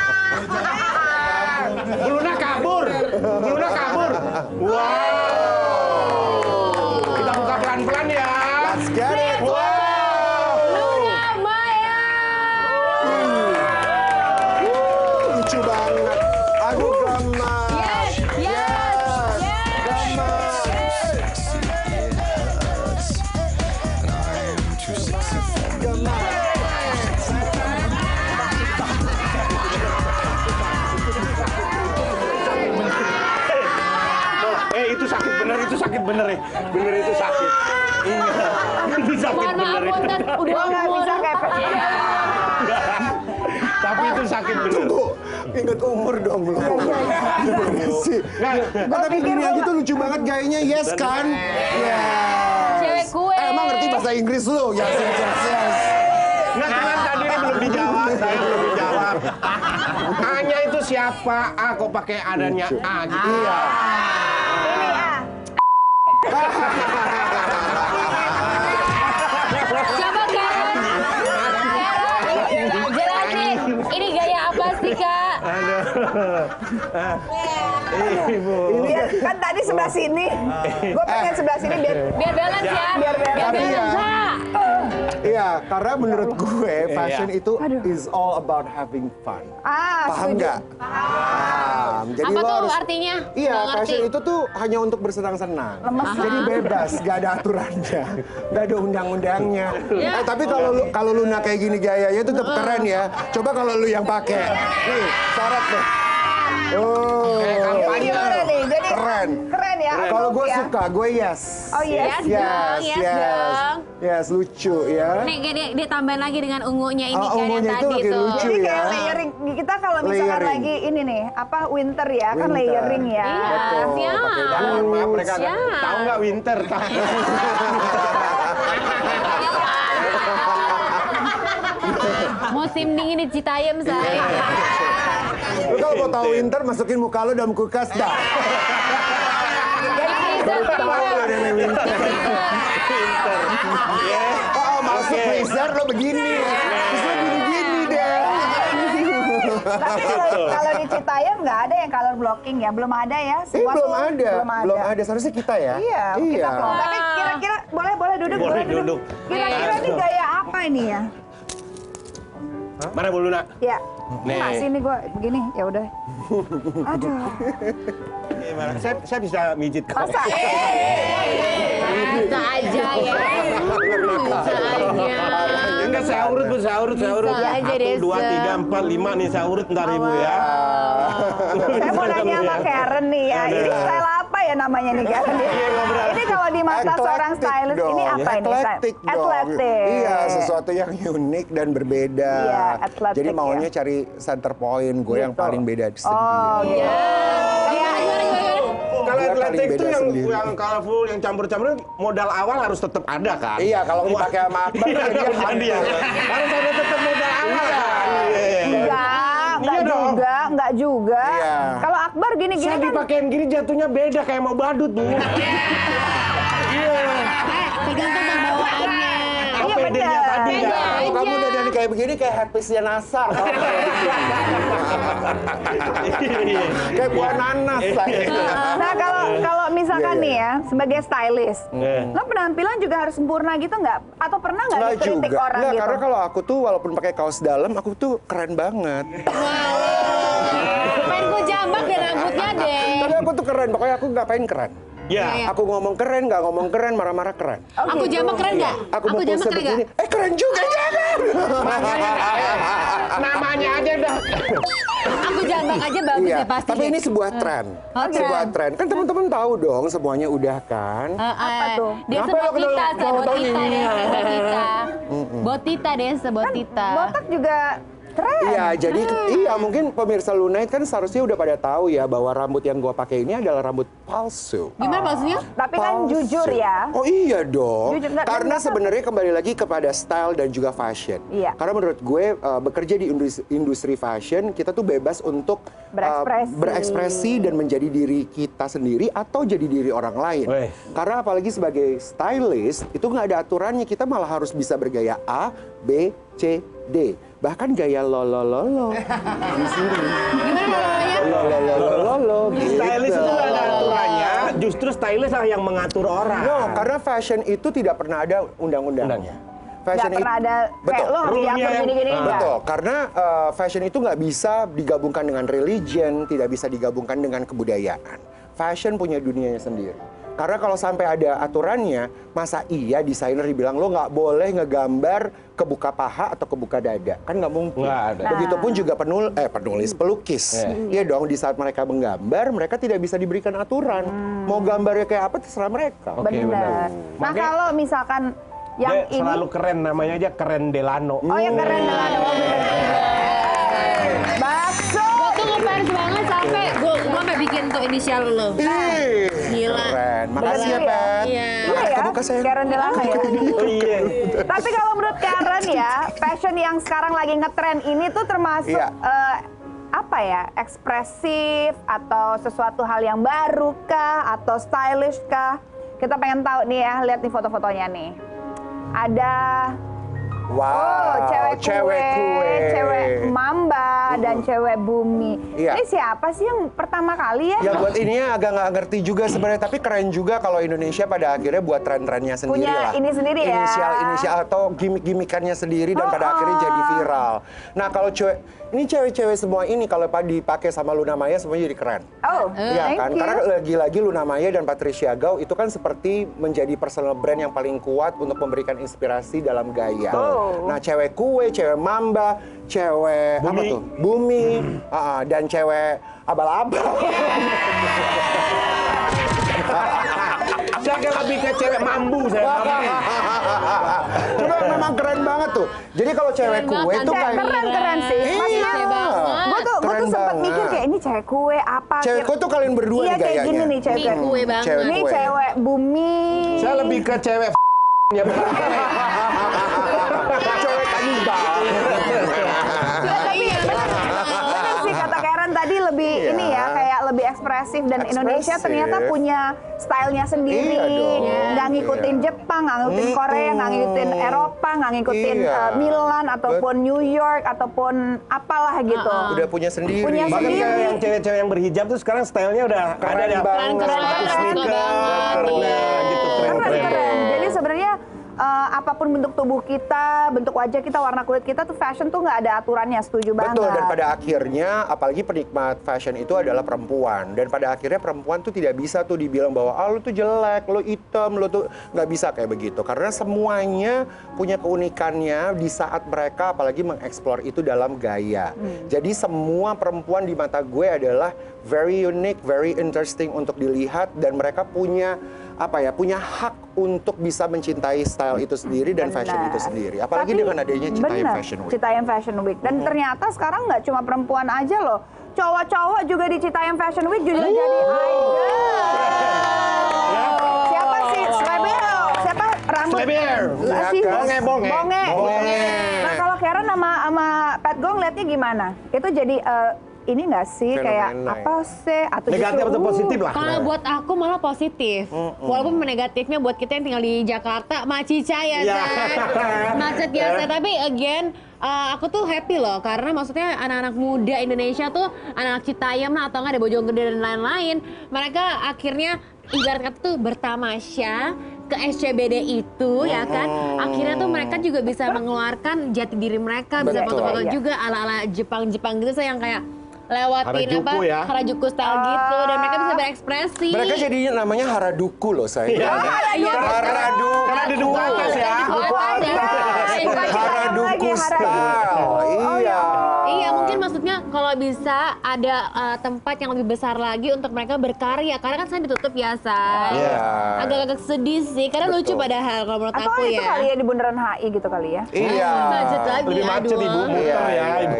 Bu Luna kabur. Bu Luna kabur. Wow. Kita buka pelan-pelan ya. Let's get it. Wow. Luna Maya. bener ya. Bener itu sakit. Iya. Itu sakit Mohon maaf, bener. Punten. Udah Nggak umur. bisa kayak Tapi itu sakit bener. Tunggu, ingat umur dong lu. Sih. Tapi gini aja tuh lucu banget gayanya, yes kan? Yes. Cewek kue. Emang ngerti bahasa Inggris lu? Yes, yes, yes, yes. Nggak, kan tadi ini belum dijawab. Saya belum dijawab. A-nya itu siapa? A kok pakai adanya A gitu. Iya. ini ya. Coba Karen. Jelasin. Ini gaya apa sih, Kak? Ibu. Biar, kan tadi sebelah sini. Gue pengen sebelah sini biar Biar balance ya. Biar balance. Tapi ya, Kak. iya, karena menurut gue fashion itu is all about having fun. Paham setuju. nggak? Paham. Jadi Apa lo tuh harus, artinya? iya, Nggak ngerti. fashion itu tuh hanya untuk bersenang-senang. Lemes. Jadi bebas, gak ada aturannya, gak ada undang-undangnya. Tapi kalau Luna kayak gini gayanya itu tetap keren ya. Coba kalau lu yang pakai, nih, sorot deh. Oh, kampanye. Gimana nih? Jadi keren. Keren ya. Kalau gue ya. suka, gue yes. Oh yes. Yes dong. Yes, lucu ya. Nih, dia tambahin lagi dengan ungunya ini Oh, kan yang ungunya itu tadi makin tuh. lucu. Jadi ya. kayak layering. Kita kalau misalkan Layering. lagi ini nih, apa winter ya, kan Winter. layering ya. Iya, Betul, siap. pakai Mohon maaf mereka nggak Siap. tahu nggak winter. Musim dingin di Citayam, saya. Lu kalau mau tahu winter, masukin muka lu dalam kulkas dah. Baru tahu ada yang winter. Oh, masuk freezer lo begini. Terus lo gini-gini deh. Tapi kalau di Citayam nggak ada yang color blocking ya, belum ada ya. Semua Belum tuh ada. Belum ada. Seharusnya kita ya. Iya, kita belum. Tapi kira-kira boleh duduk, Boleh boleh duduk. duduk. Kira-kira ini gaya apa ini ya? Mana Bu Luna? Ya. Nih. Nah, sini gue begini, ya udah. Aduh. Gimana? Saya bisa mijit kok. Masa? Bisa aja ya. Bisa aja. Enggak, saya urut Bu, saya urut. Bisa aja, 1, 2, Desa. 3, 4, 5 nih saya urut ntar Ibu ya. Saya mau nanya sama Karen nih ya. Ini style apa ya namanya nih Karen? Ini kalau di mata seorang Eclectic stylist ini dong. apa ini? Eclectic dong. Athletic. Iya, sesuatu yang unik dan berbeda. Iya, athletic Jadi maunya ya. cari center point, gue yang Gitu. paling beda di segi. Oh, gitu. Kalau Dia paling atletik itu beda sendiri. yang colorful, yang campur-campur, modal awal harus tetap ada kan? Iya, kalau dipakai sama Akbar, Iya, dia benar dia. Harus ada tetap modal awal kan? Enggak juga. Iya. Kalau Akbar gini-gini Saya kan dipakein gini jatuhnya beda kayak mau badut Bu. Iya. Tergantung pembawaannya. Iya, pedenya benar. tadi Beda ya. Kalau kamu aja. udah jadi kayak begini kayak headpiece-nya NASA. Kayak buah nanas lah. Nah, kalau misalkan Iya, nih ya, sebagai stylist, Iya. lo penampilan juga harus sempurna gitu nggak? Atau pernah nggak Nggak dikritik juga. orang Nggak, gitu? karena kalau aku tuh walaupun pakai kaos dalam, aku tuh keren banget. Pengen gue jambak dan rambutnya deh. Tapi aku tuh keren, pokoknya aku ngapain keren. Ya. Aku ngomong keren, nggak ngomong keren, marah-marah keren. Aku jambak keren nggak? Aku mau jambak pose keren begini, nggak? keren juga, jangan! Namanya aja dah. Aku jambak aja bagus Iya, ya pasti. tapi deh. ini sebuah tren. Oke. Sebuah tren. Kan teman-teman tahu dong semuanya udah kan. Apa tuh? Dia Kenapa lo sebotita, kenal- mau tahu sebotita ini? deh, sebotita. Botita deh, sebotita. Botak juga keren. Iya, jadi iya mungkin pemirsa Lunite kan seharusnya udah pada tahu ya bahwa rambut yang gua pakai ini adalah rambut palsu. Gimana maksudnya? Tapi kan Palsu. jujur ya. Oh iya dong. Jujur, nggak- Karena nggak- sebenarnya kembali lagi kepada style dan juga fashion. Iya. Karena menurut gue bekerja di industri fashion kita tuh bebas untuk berekspresi dan menjadi diri kita sendiri atau jadi diri orang lain. Weh. Karena apalagi sebagai stylist itu nggak ada aturannya, kita malah harus bisa bergaya A, B, C, D. Bahkan gaya lolo di sini. Lolo gitu. Stylist itu ada aturannya, justru stylist lah yang mengatur orang. No, karena fashion itu tidak pernah ada undang-undangnya. Fashion Nggak pernah ada kayak betul. lo harus Rule-nya diatur yang- gini-gini enggak. Betul, karena fashion itu nggak bisa digabungkan dengan religion, tidak bisa digabungkan dengan kebudayaan. Fashion punya dunianya sendiri. Karena kalau sampai ada aturannya, masa iya desainer dibilang lo nggak boleh ngegambar kebuka paha atau kebuka dada? Kan nggak mungkin. Nggak ada. Begitupun juga penulis, pelukis. Iya dong, di saat mereka menggambar, mereka tidak bisa diberikan aturan. Mau gambarnya kayak apa terserah mereka. Oke, Benar. Nah Makanya- kalau misalkan yang Dia ini selalu keren, namanya aja Keren Delano. Oh yang keren banget. Bakso. Gue tuh ngefans banget sampai gue sampai bikin tuh inisial lo. Ih, Gila. keren. Makasih ya, Pat. Iya. Iya ya, Kebuka, sayang. Karen Delano ya. Oh iya. Tapi kalau menurut Karen ya, fashion yang sekarang lagi ngetren ini tuh termasuk Iya. apa ya, ekspresif atau sesuatu hal yang baru kah atau stylish kah? Kita pengen tahu nih ya, lihat nih foto-fotonya nih. Ada Wow, cewek kue, cewek mamba, dan cewek bumi. Iya. Ini siapa sih yang pertama kali ya? Ya buat ininya agak nggak ngerti juga sebenarnya, tapi keren juga kalau Indonesia pada akhirnya buat tren-trennya sendiri Punya lah. ini sendiri ya. Inisial atau gimmick-gimmickannya sendiri dan pada akhirnya jadi viral. Nah kalau cewek-cewek semua ini kalau dipakai sama Luna Maya semuanya jadi keren. Oh, Iya thank kan? you. Karena lagi-lagi Luna Maya dan Patricia Gao itu kan seperti menjadi personal brand yang paling kuat untuk memberikan inspirasi dalam gaya. Nah, cewek kue, cewek mamba, cewek apa tuh? Bumi, dan cewek abal-abal. Saya kayak lebih ke cewek mambu saya. Cuma memang keren banget tuh. Jadi kalau cewek kue tuh kayak Keren sih. Iya. Gue tuh Keren sempet banget. mikir kayak ini cewek kue apa? Cewek kue tuh kalian berdua Iya nih kayak gayanya. gini nih cewek Mie kue banget. Cewek Ini kue. cewek bumi. Saya lebih ke cewek ya. Cewek kanibal. Bener sih kata Karen tadi lebih Iya. ini ya kayak lebih ekspresif dan Indonesia Ekspresif. ternyata punya stylenya sendiri. Iya dong. Nggak ngikutin Jepang, nggak ngikutin Korea, nggak ngikutin Eropa, nggak ngikutin Iya. Milan ataupun New York ataupun apalah gitu. Udah punya sendiri. Punya Bahkan sendiri. kayak yang cewek-cewek yang berhijab tuh sekarang stylenya udah Keren ada ya. banget. Sepatu sneaker, Iya. gitu keren-keren. Keren. Jadi sebenarnya apapun bentuk tubuh kita, bentuk wajah kita, warna kulit kita tuh fashion tuh nggak ada aturannya, setuju banget. Betul, dan pada akhirnya apalagi penikmat fashion itu adalah perempuan. Dan pada akhirnya perempuan tuh tidak bisa tuh dibilang bahwa lu tuh jelek, lu hitam, lu tuh nggak bisa kayak begitu. Karena semuanya punya keunikannya di saat mereka apalagi mengeksplor itu dalam gaya. Jadi semua perempuan di mata gue adalah very unique, very interesting untuk dilihat dan mereka punya punya hak untuk bisa mencintai style itu sendiri dan fashion itu sendiri. Apalagi Tapi, dengan adanya Citayam bener, Fashion Week. Citayam Fashion Week. Dan ternyata sekarang nggak cuma perempuan aja loh. Cowok-cowok juga di Citayam Fashion Week juga jadi idol. Siapa sih? Slebeo. Siapa? Rambut. Slebeo. Lah sih. Bonge, bonge. Bonge. Nah kalau Karen sama Pat Gong liatnya gimana? Itu jadi ini nggak sih kayak Fenomena. apa sih? Atau Negatif justru, atau positif lah. Kalau buat aku malah positif. Walaupun negatifnya buat kita yang tinggal di Jakarta, macica ya, Iya. San. Macet biasa. Tapi again, aku tuh happy loh. Karena maksudnya anak-anak muda Indonesia tuh, anak Citayam lah atau nggak ada Bojonggede dan lain-lain. Mereka akhirnya ibarat kata tuh bertamasya ke SCBD itu ya kan. Akhirnya tuh mereka juga bisa mengeluarkan jati diri mereka. Bisa Betul. foto-foto juga ala-ala Jepang-Jepang gitu. Saya yang kayak lewatin Harajuku ya. Harajuku style gitu dan mereka bisa berekspresi. Mereka jadi namanya Haraduku loh saya. Iya. Haraduku. Karena di duku atas ya. Duku atas. Haraduku style. Iya. Iya, mungkin maksudnya kalau bisa ada tempat yang lebih besar lagi untuk mereka berkarya. Karena kan saya ditutup ya, Say. Iya. Agak-agak sedih sih, karena lucu Betul. padahal kalau menurut Atau aku itu ya. kali ya di bundaran HI gitu kali ya. Iya. Macet lagi, Lebih macet aduh. ibu, muter ya ibu.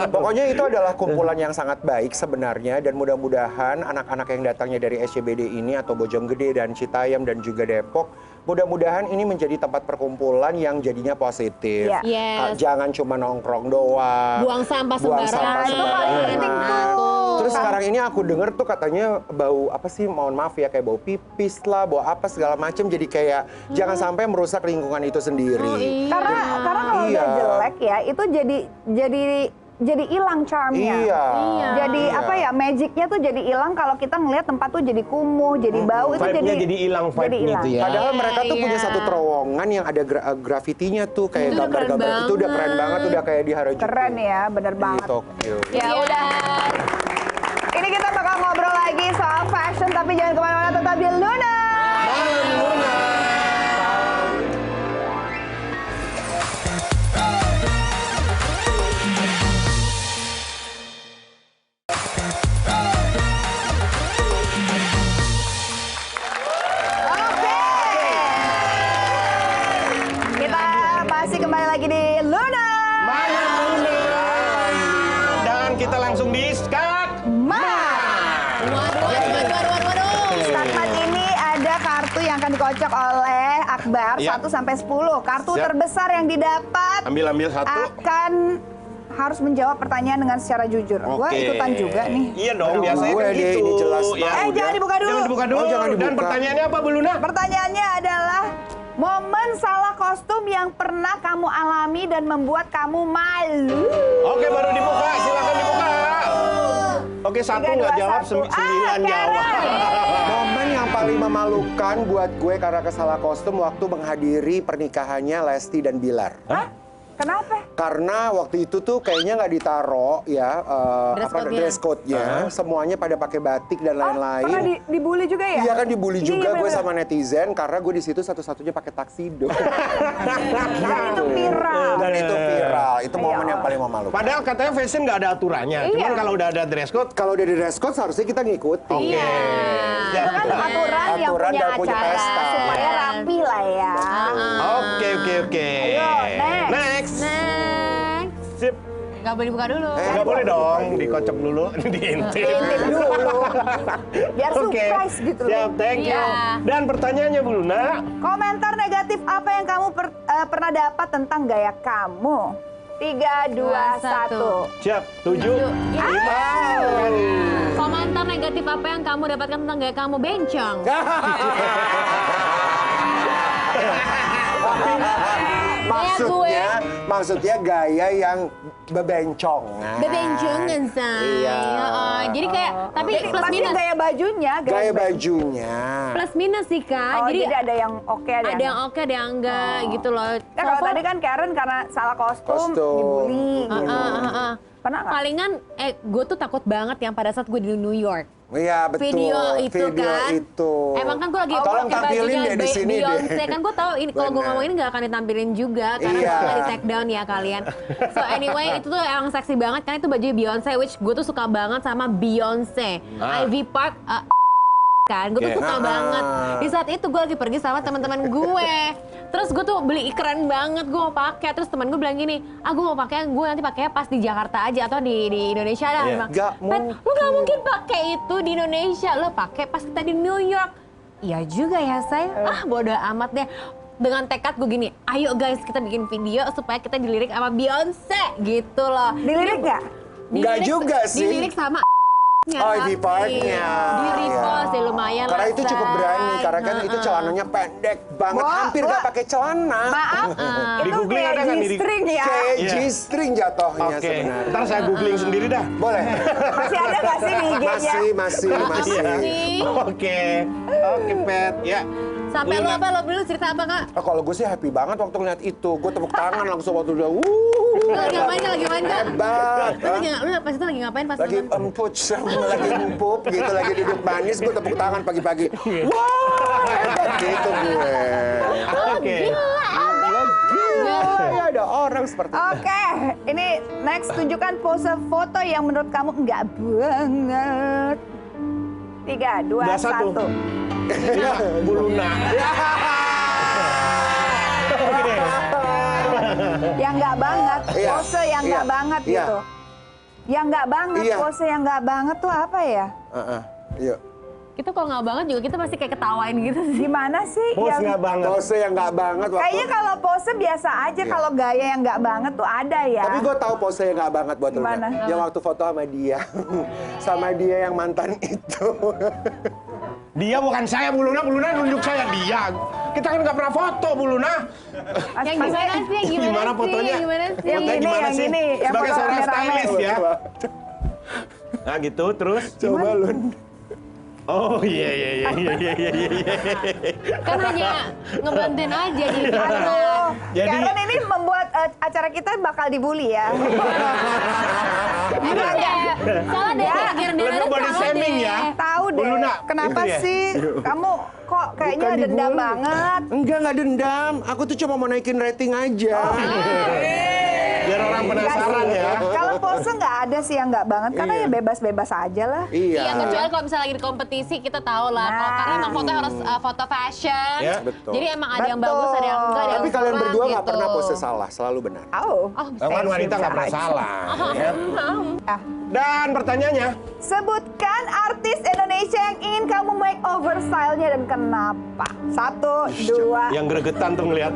Pokoknya itu adalah kumpulan yang sangat baik sebenarnya dan mudah-mudahan anak-anak yang datangnya dari SCBD ini atau Bojonggede dan Citayam dan juga Depok, mudah-mudahan ini menjadi tempat perkumpulan yang jadinya positif. Iya. Yes. Jangan cuma nongkrong doang. Buang sampah Buang sembarangan. sampah Itu paling penting sembarangan. tuh. Terus sekarang ini aku denger tuh katanya bau apa sih, mohon maaf ya, kayak bau pipis lah, bau apa segala macam, jadi kayak jangan sampai merusak lingkungan itu sendiri. Karena kalau Iya. udah jelek ya itu jadi hilang charmnya. Iya. Jadi Iya. apa ya, magicnya tuh jadi hilang kalau kita ngelihat tempat tuh jadi kumuh, jadi bau, itu Vibe-nya jadi jadi hilang vibe-nya hilang. itu ya. Padahal mereka tuh punya Iya. satu terowongan yang ada grafitinya tuh kayak Itu udah keren gambar-gambar itu udah keren banget. banget, udah kayak di Harajuku. Keren ya, bener Di banget. Tokyo. Ya udah. Ini kita bakal ngobrol lagi soal fashion, tapi jangan kemana-mana, tetap Babil Luna. Malam Luna. Kita masih kembali lagi di Luna. Malam Luna. Dan kita langsung di Skatmat ini ada kartu yang akan dikocok oleh Akbar Ya. 1 sampai 10. Kartu Siap. terbesar yang didapat Ambil satu. akan harus menjawab pertanyaan dengan secara jujur. Gua Oke. ikutan juga nih. Iya dong, biasanya gue kan deh, gitu. ini jelas Ya. banget. Jangan dibuka dulu. Jangan dibuka dulu. Oh, jangan Dan dibuka. pertanyaannya apa, Bu Luna? Pertanyaannya adalah momen salah kostum yang pernah kamu alami dan membuat kamu malu. Oke, baru dibuka. Silakan dibuka. Oke, satu 3, 2, nggak jawab, 1. 9 jawab. Momen yang paling memalukan buat gue karena kesalah kostum waktu menghadiri pernikahannya Lesti dan Bilar. Hah? Kenapa? Karena waktu itu tuh kayaknya nggak ditaro ya dress code-nya. Semuanya pada pakai batik dan Pernah lain-lain. dibully juga ya? Iya kan dibully Iya, juga gue bener-bener. sama netizen karena gue di situ satu-satunya pakai taksido. Dan itu viral. Dan itu viral. Itu momen Iya. yang paling memalukan. Padahal katanya fashion nggak ada aturannya. Iya. Cuman kalau udah ada dress code, Kalau udah di dress code seharusnya kita ngikutin. oke. Ya, Itu kan betul. aturan yang Aturan punya dan punya acara pesta. supaya rapi lah ya. Oke. Ayo, next. Sip. Gak boleh buka dulu. Nggak boleh dong, dikocok dulu, diintip. Diintip dulu. Biar Oke. surprise gitu loh. Siap, thank you. Iya. Dan pertanyaannya, Bu Luna. Komentar negatif apa yang kamu pernah dapat tentang gaya kamu? 3, 2, 1. Siap, 7, 5. Komentar negatif apa yang kamu dapatkan tentang gaya kamu? Bencong. Maksudnya gaya yang bebencongan. Bebencongan, say. Iya. Jadi kayak, tapi plus Pasti minus. gaya bajunya. Gaya bajunya. Plus minus sih, Kak. Oh, jadi ada yang oke, ada yang oke, ada yang enggak gitu loh. Ya, kalau tadi kan Karen karena salah kostum, dibully gitu. Pernah nggak? Palingan, gue tuh takut banget yang pada saat gue di New York. Iya betul. Video itu kan. itu. Emang kan gue lagi Tolong pakai tampilin bajunya deh di sini Beyonce. deh. Kan gue tahu ini kalau gue Bener. ngomong ini nggak akan ditampilin juga karena Iya. gue nggak di take down ya kalian. So anyway itu tuh emang seksi banget karena itu baju Beyonce, which gue tuh suka banget sama Beyonce. Ivy Park kan, gue tuh Oke. suka banget. Di saat itu gue lagi pergi sama teman-teman gue. Terus gue tuh beli keren banget, gue mau pakai. Terus teman gue bilang gini, gue mau pakai, gue nanti pakainya pas di Jakarta aja atau di Indonesia lah. Iya. Dia bilang, Nggak "Pet, lu gak mungkin pakai itu di Indonesia, lo pakai pas kita di New York." Iya juga ya saya, bodo amat deh. Dengan tekad gue gini, ayo guys kita bikin video supaya kita dilirik sama Beyonce gitu loh. Dilirik nggak? Nggak juga sih. Dilirik sama Ivy Park-nya. Di repost ya lumayan Karena lah, itu cukup say. berani, karena kan itu celananya pendek banget, hampir nggak pakai celana. Maaf, Di itu googling kayak ada nggak di- G-string ya. Kayak Iya. G-string jatuhnya Oke, sebenarnya. ntar saya googling sendiri dah. Boleh. Masih ada nggak sih di IG-nya? Masih. Oke, Pet. Ya. Sampai lo apa, lo dulu cerita apa Kak? Kalau gue sih happy banget waktu ngeliat itu. Gue tepuk tangan langsung waktu udah Lu lagi ngapain Kak? Lagi main Kak? hebat. Lu pas itu lagi ngapain pas Lagi nonton? lagi empuk gitu, lagi duduk manis, gue tepuk tangan pagi-pagi. Wah, hebat gitu gue. Oke. Ya ada orang seperti itu. Oke, ini next tunjukkan pose foto yang menurut kamu enggak banget. 3, 2, Udah, satu. 1. Ya, Bu Luna. Yang enggak banget, Iya, pose yang enggak iya, banget iya. gitu. Yang enggak banget, Iya. pose yang enggak banget tuh apa ya? Yuk. Kita kalau nggak banget juga kita pasti kayak ketawain gitu sih. Gimana sih? Bos Yang- nggak banget. Pose yang nggak banget waktu. Kayaknya kalau pose biasa aja, Iya. kalau gaya yang nggak banget tuh ada ya. Tapi gue tahu pose yang nggak banget buat Gimana? Luna. Yang waktu foto sama dia. Sama dia yang mantan itu. Dia bukan saya, Bu Luna nunjuk saya, dia. Kita kan nggak pernah foto, Bu Luna. Yang gimana sih? Gimana fotonya? Gimana sih? Yang Fotonya ini, gimana yang sih? ini, yang Sebagai foto seorang rame-rame. stylist ya. Nah gitu, terus. Coba Lun. Oh iya. Kan hanya ngebantuin aja jadi Aduh, Jadi- Karen ini membuat acara kita bakal dibully ya. Emang deh, salah deh, Lebih body shaming ya. Tahu deh, Bu Luna, kenapa itu ya? sih kamu kok kayaknya Bukan dendam dibully. banget? Enggak dendam. Aku tuh cuma mau naikin rating aja. Biar orang penasaran ya. Kalau pose nggak ada sih yang nggak banget, karena ya bebas-bebas aja lah. Iya. Iya, kecuali kalau misalnya lagi di kompetisi kita tahu lah. Kalau Nah. karena emang fotonya harus foto fashion. Ya, betul. Jadi emang ada yang Betul. bagus, ada yang enggak, ada yang Tapi kalian kurang berdua nggak gitu. pernah pose salah, selalu benar. Oh, Kan wanita nggak pernah salah. Ya. Ah. Dan pertanyaannya, Sebutkan artis Indonesia yang ingin kamu makeover stylenya dan kenapa? 1, 2. yang gregetan tuh ngeliat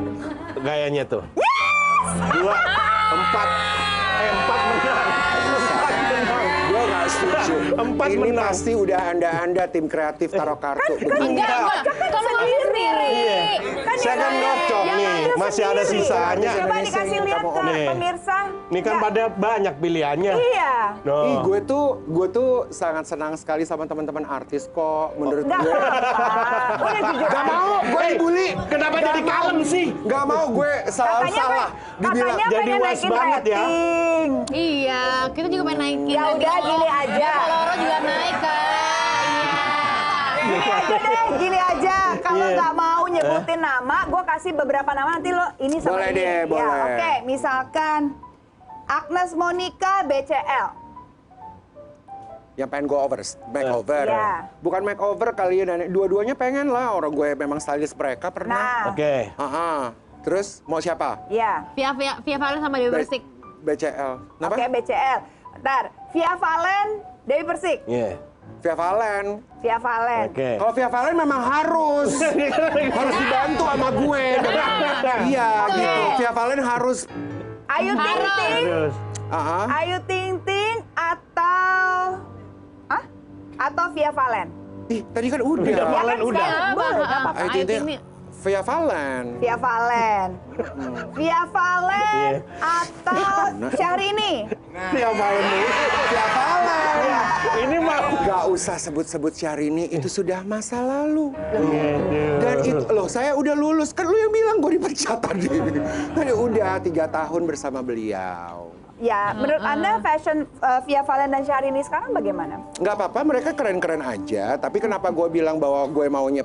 gayanya tuh. 2, 4. 4 menang. 4 menang. Gue nggak setuju. 4 Ini menang. pasti udah anda tim kreatif taruh kartu. Enggak, kalau kamu sendiri. Saya kan ngocok Yang nih, ambil masih ada sendiri. sisanya. Coba dikasih lihat ke Nih. pemirsa. Ini kan Nggak. pada banyak pilihannya. Iya. No. Ih, gue tuh sangat senang sekali sama teman-teman artis kok. Menurut Nggak gue. apa-apa. Udah jujur Gak aja. mau, gue dibully. Kenapa jadi kalem sih? Gak mau gue salah. Dibilang Katanya jadi pengen wise naikin banget ya. rating. Iya, kita juga pengen naikin. Ya udah, gini aja. Kalau juga naik kan. Gini aja deh, gini aja. Kalau Iya. nggak mau nyebutin nama, gue kasih beberapa nama nanti lo ini sama Boleh ini. deh, Ya, boleh. oke, misalkan Agnes Monica BCL. Yang pengen go over, makeover. Iya. Bukan makeover kali ya, dua-duanya pengen lah. Orang gue memang stylist mereka pernah. Nah, Oke. Aha. Terus mau siapa? ya. Via Valen sama Dewi Persik. BCL. Kenapa? Oke, BCL. Ntar, Via Valen, Dewi Persik. Iya. Via Valen. Via Valen. Oke. Kalau Via Valen memang harus dibantu sama gue. Iya gitu. Via Valen harus. Ayu Ting Ting, Terus. Aha. Ayu Ting Ting atau Hah? Atau Via Valen. Ih, tadi kan udah. Via Ya Valen kan udah. sekarang boleh, nggak apa-apa. Ayo Ayu Ting Ting Ting. Via Valen. Via Valen. Via Valen Iya. atau Syahrini. Via Valen nih. Via Valen. Ini mah. Gak usah sebut-sebut Syahrini, itu sudah masa lalu. Dan itu, loh saya udah lulus, kan lu yang bilang gue dipecat tadi. Tadi udah 3 tahun bersama beliau. Ya, menurut Anda fashion Via Valen dan Syahrini sekarang bagaimana? Nggak apa-apa, mereka keren-keren aja. Tapi kenapa gue bilang bahwa gue maunya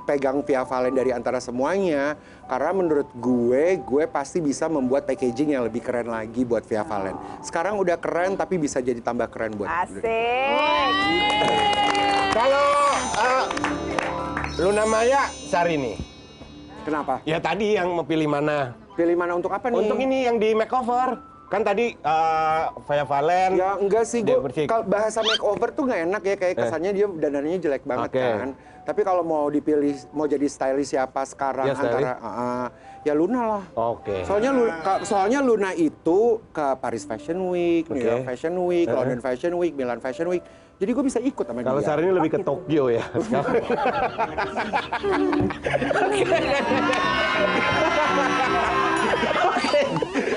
pegang Via Valen dari antara semuanya? Karena menurut gue pasti bisa membuat packaging yang lebih keren lagi buat Via Valen. Sekarang udah keren, tapi bisa jadi tambah keren buat. Asik. Kalau Luna Maya, Syahrini. Kenapa? Ya tadi yang mau pilih mana? Pilih mana untuk apa nih? Untuk ini yang di makeover. Kan tadi Via Valen. Ya enggak sih, Dewi gue Persik. kalau bahasa makeover tuh nggak enak ya, kayak kesannya dia dandanannya jelek banget Oke. kan. Tapi kalau mau dipilih, mau jadi stylist siapa sekarang Ya, stylist. antara ya Luna lah. Oke. Soalnya Luna itu ke Paris Fashion Week, New Oke. York Fashion Week, London Fashion Week, Milan Fashion Week. Jadi gue bisa ikut sama Kalau dia. Syahrini lebih ke Tokyo ya.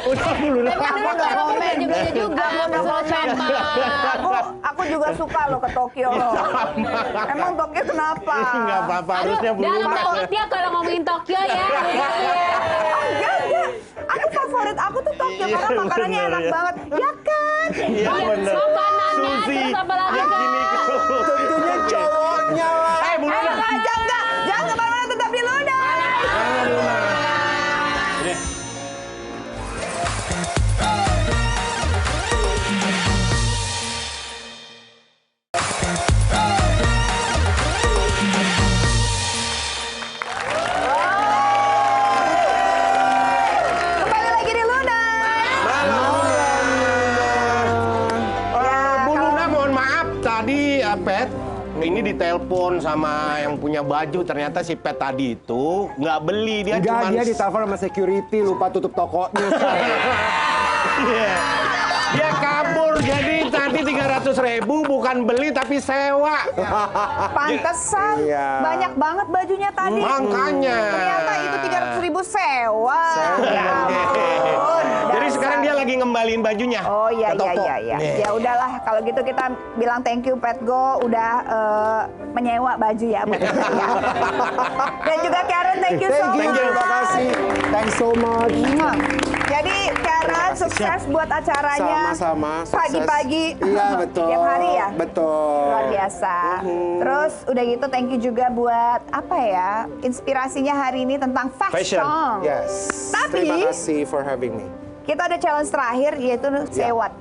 Udah dulu. Memang dulu nggak komen juga masalah campak. Aku juga suka lo ke Tokyo. Emang Tokyo kenapa? Nggak apa-apa, harusnya Bu Dalam Luna. banget ya kalau ngomongin Tokyo ya. Enggak. Aku favorit aku tuh Tokyo Iya, karena makanannya bener, enak ya. banget. Ya kan? Iya bener. Makanannya Sushi. terus apa lagi, Yang Kak? gini. Tentunya cowoknya lah. Bu Ayo Luna. aja enggak. Jangan kemana-mana, tetap di Luna. Jangan, Luna. Ini. Kembali lagi di Luna. Bu Luna, mohon maaf tadi Pet ini ditelepon sama yang punya baju, ternyata si Pet tadi itu nggak beli, dia Enggak, cuman dia ditelepon sama security, lupa tutup tokonya. Iya. Dia kabur, jadi tadi 300.000 bukan beli tapi sewa. Pantesan Iya. banyak banget bajunya tadi. Makanya. Ternyata itu 300.000 sewa. Ya ampun. Jadi Dasar. sekarang dia lagi ngembaliin bajunya. Oh iya ke toko. iya. Nih. Ya udahlah kalau gitu kita bilang thank you Petgo udah menyewa baju ya buat kita ya. Dan juga Karen thank you so much. Terima kasih. Thanks so much. Jadi Karen sukses buat acaranya. Sama-sama. sukses. Pagi-pagi. Iya betul. Tiap hari ya. Betul. Luar biasa. Terus udah gitu thank you juga buat apa ya inspirasinya hari ini tentang fashion. Yes. Tapi- Terima kasih for having me. Kita ada challenge terakhir yaitu sewot.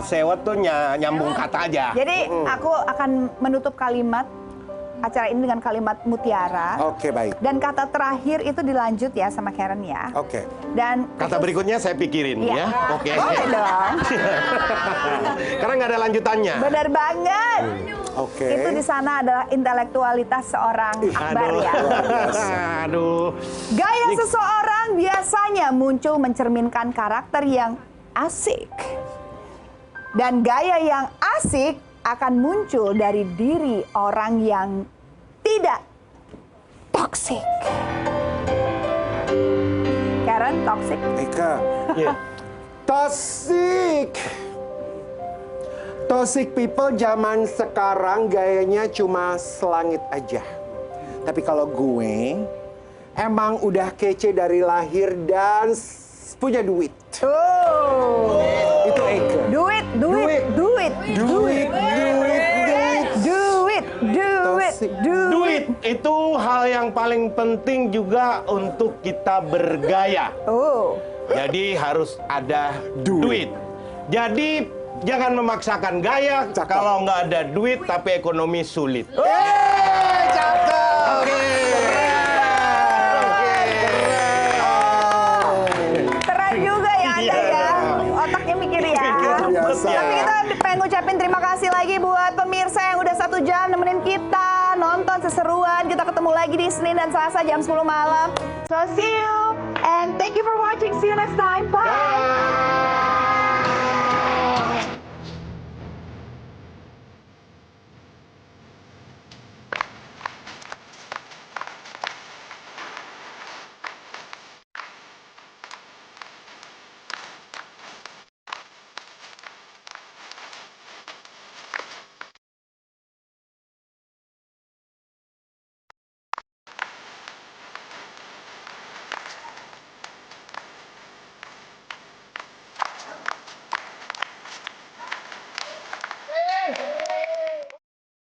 Sewot tuh nyambung kata aja. Jadi aku akan menutup kalimat acara ini dengan kalimat mutiara. Oke, baik. Dan kata terakhir itu dilanjut ya sama Karen ya. Oke. Dan Kata berikutnya saya pikirin Iya. ya. Oke. Boleh dong. Karena nggak ada lanjutannya. Benar banget. Oke. Itu di sana adalah intelektualitas seorang akbar ya. Aduh. Gaya seseorang biasanya muncul mencerminkan karakter yang asik. Dan gaya yang asik akan muncul dari diri orang yang tidak toksik. Karen, toksik? Eka. Iya. Toxic. Toxic people zaman sekarang gayanya cuma selangit aja. Tapi kalau gue emang udah kece dari lahir dan punya duit. Oh. Itu Eka. Duit. Toxic. Duit itu hal yang paling penting juga untuk kita bergaya. Oh. Jadi harus ada duit. Jadi jangan memaksakan gaya kalau nggak ada duit tapi ekonomi sulit. Cakep. Keren juga ya Anda ya. Otaknya mikir ya. biasa. Tapi kita pengen ngucapin terima kasih lagi buat pemirsa yang udah 1 jam nemenin kita nonton seseruan. Kita ketemu lagi di Senin dan Selasa jam 10 malam. So see you and thank you for watching. See you next time. Bye.